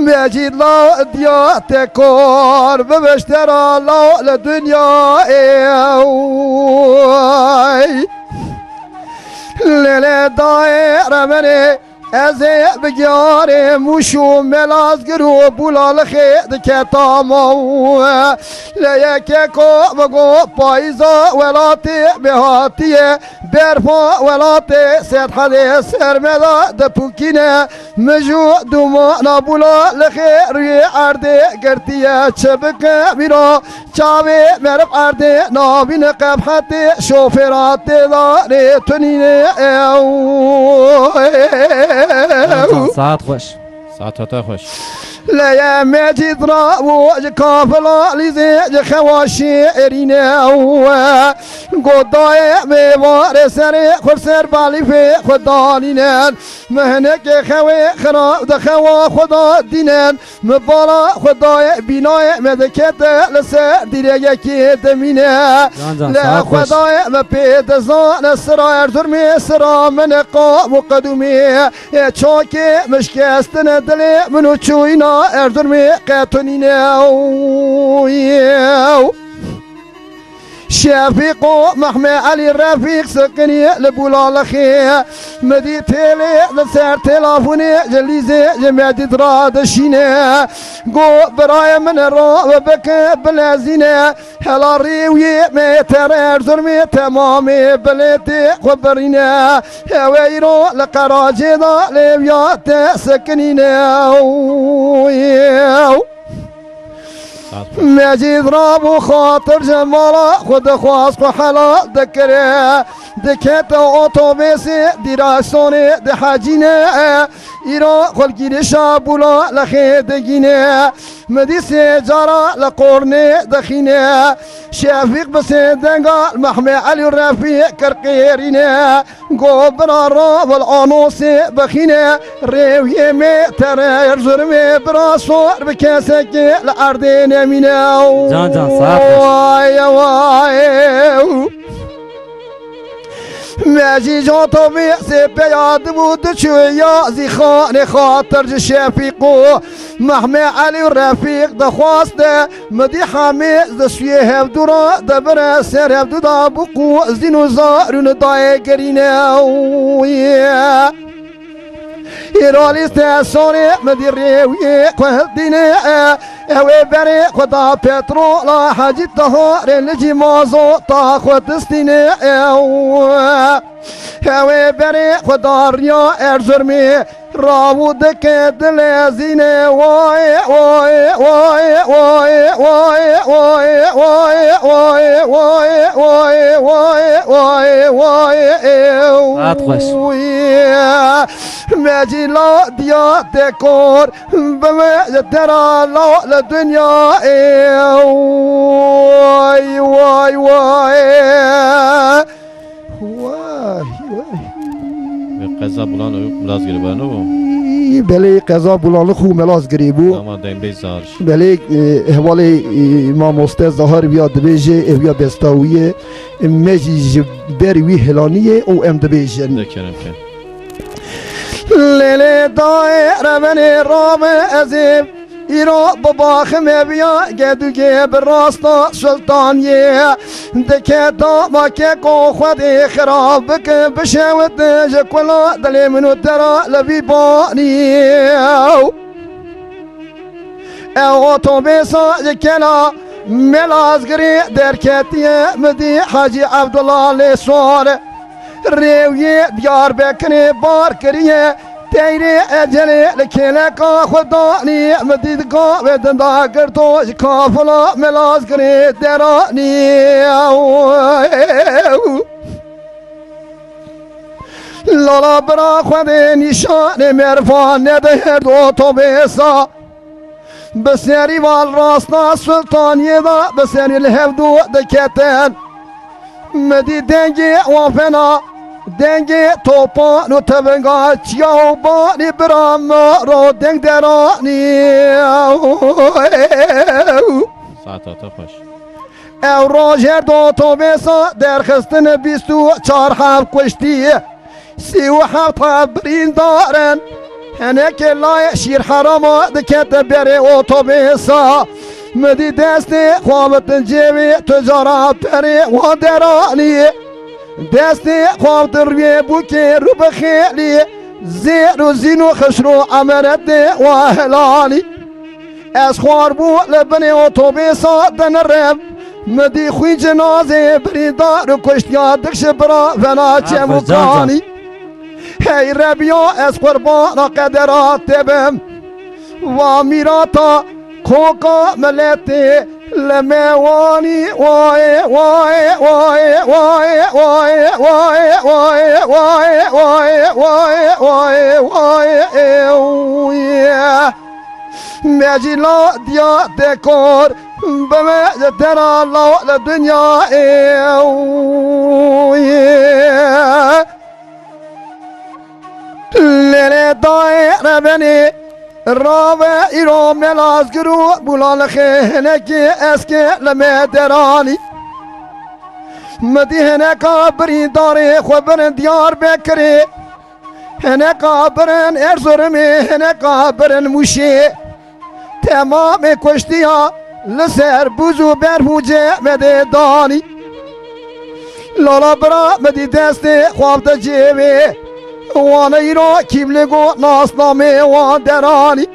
مجید لا دیات کار ببشتر لا لدنیا لیل دایر منه از بگیار موشو ملازگرو بولال خید که تامو لیکه کو بگو پایزا ولاتی بهاتیه برفا ولاتی سرحده سرمدا دپوکینه مجو دومانا بولال خیری عرده گرتیه چبک بیرا چاوی مرب عرده نابین قبحت شوفرات داره تنینه ساعت خوش ساعت خوش لا مجد راوج كافلا لزيج خواشي ارينا قضاي بوار سري خسر بالي في خدانين مهنك خوي خراب دخوا خدا دينان مبالا خداي بناي مدكت لسر ديريكي دمينا لا خداي مبيد زان سراير درمي سرا من قام قدومي چوكي مشكستن دلي منو چوينا اردرمي قاتنينا شفيق محمي علي الرفيق سكني لبولال خي مدي تيلي لسر تلافوني جليزي جمعتي دراد الشيني قو براي من الرا وبك بلازيني هلا ريوي ميتر اردرمي تمامي بليتي خبرينا هويرو لقراجي دا لبيات سكنينا مجید رابو خاطر جمالا خود خواست و حلا دکره دکت اتوبیس دیراسون دحاجینه ایرا خلگیر شابولا لخیدگینه مدیس جارا لقرنه دخینه شفیق بسیدنگال محمد علی رفیق کرقیرینه گوبرا را والعنوس بخینه ریوی میتر ارزرمی براسور بکسک لعردین مینه جان ساعت خوش مجی جان تو بیسی بیاد بود چویا زی خانه خاطر شفیقو محمد علی رفیق دخواسته مدی حمید دسوی هفدو را دبر سر هفدو دا بقو زینو زارون دای گرینه ایرالی ستاسونه مدی ریوی که دینه اوه بری خدا پترولا حاجی تهار لجی مازو تا خود دستینه اوه بری خدا ریا ارزرمی راود که دل زینه وای وای وای وای وای وای وای وای وای وای وای وای مجی لا دیا دکور بمجترا لا لدنیا وای وای وای قضا بولان ملاز گریبانو بله قضا بولان خو ملاز گریبو اما دایم بیزارش بله احوال امام استاد ظاهر بیاد بیجه بیا بستاویه مجی بروی هلانیه او ام دبیجن دکرم که لیل دایر من رام ازیب ایرا بابا خمه بیا گدو گه براستا سلطانیه دکه داما که کو خودی خراب بکن بشود جکولا دلی منو درا لبی بانی او تو بیسا جکلا ملازگری درکتیه مدی حاجی عبدالله لسوار ریوی دیار بکنی بار کریه تیری اجلی لکلکا خدانی مدیدگا و دندا کردو کافلا ملاز کری درانی لالا برا خود نشان مرفان ندهر دو تو بیسا بسیاری وال راستا سلطانی دا بسیاری الهفدو دکتن مدید دنگی وافنا دنگی توپان و تبنگا چیاو بانی برام رو دنگ درانی ساعت خوش او راجر دو تو بیسا درخستن 24 هفت کشتی 37 برین دارن هنك لا شير حرام دكت بري اوتوبيسا مدي دستي خوابت جيبي تجارة بري ودراني دستي خواب دروي بوكي ربخيلي زيرو زينو خشرو عمرت واهلاني از خوار بو لبني اوتوبيسا دنرم مدي خوي جنازي بريدار كشتيا دكش برا فنا چموكاني هی ربیا از قربان قدرات تبم و میراتا کوکا ملتی لموانی وای وای وای وای وای وای وای وای وای وای وای مجلا دیا دکور بمه ترى الله للدنيا ليلة دايرة بني الرابع إيرو ملاز قرو بولان خينكي اسكي لمدراني مدي هناك برين داري خبرن ديار بكري هناك برن ارزرمي هناك برن موشي تمام كشتيا لسر بوزو برهوجه مدي داني لالا برا مدي دستي خواب دا جيبي وانا ایرا کیبلگو ناسنامه وان درانی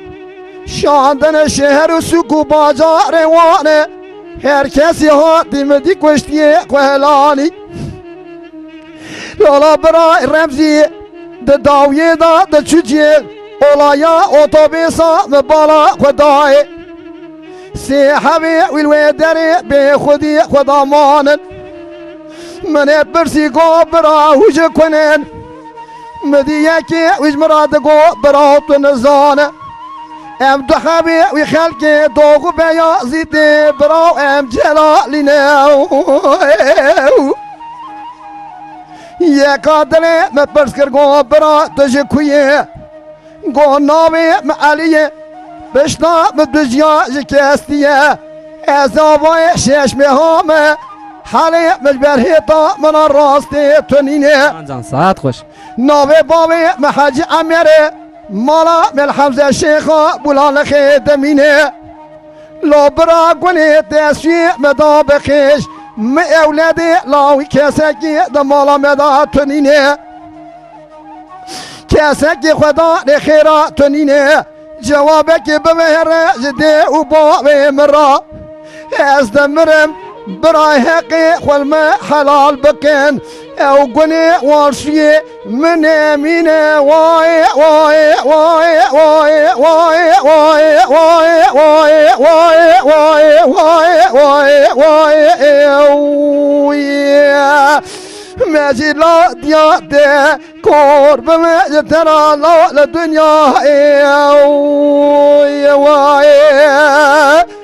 شاندن شهر و سکو باجار وانه هر کسی ها دیمدی کشتیه قهلانی لالا برای رمزی ده داویه دا ده چوچیه اولایا اوتوبیسا مبالا خدای سیحبی ویلویدری به خودی خدا مانن منت برسی گو برا هوش کنن مدي ياكي ويج مراد قو براوت نزانه ام دخابي ويخلكي دوغو بيا زيدي براو ام جلالينا يا قادلي ما برسكر قو برا تجكوية قو ناوي معالية بشنا مدجيا جكاستية ازاوي شاش مهامة حالي مجبر هيطا من الراستي تنينه جان ساعت خوش ناوي باوي محاج اميري مالا من حمزة شيخا بولان خدمينه لو برا قولي تسوي مدا بخيش ما اولادي لاوي كاسكي دمالا مدا تنينه كاسكي خدا لخيرا تنينه جوابك بمهر جدي وباوي مرا ازدمرم براي حقي خلما حلال بكن او قني وارشي من يمينه واي واي واي واي واي واي واي واي واي واي واي واي ماجي لا ديا دي كور بما ترى لا للدنيا واي واي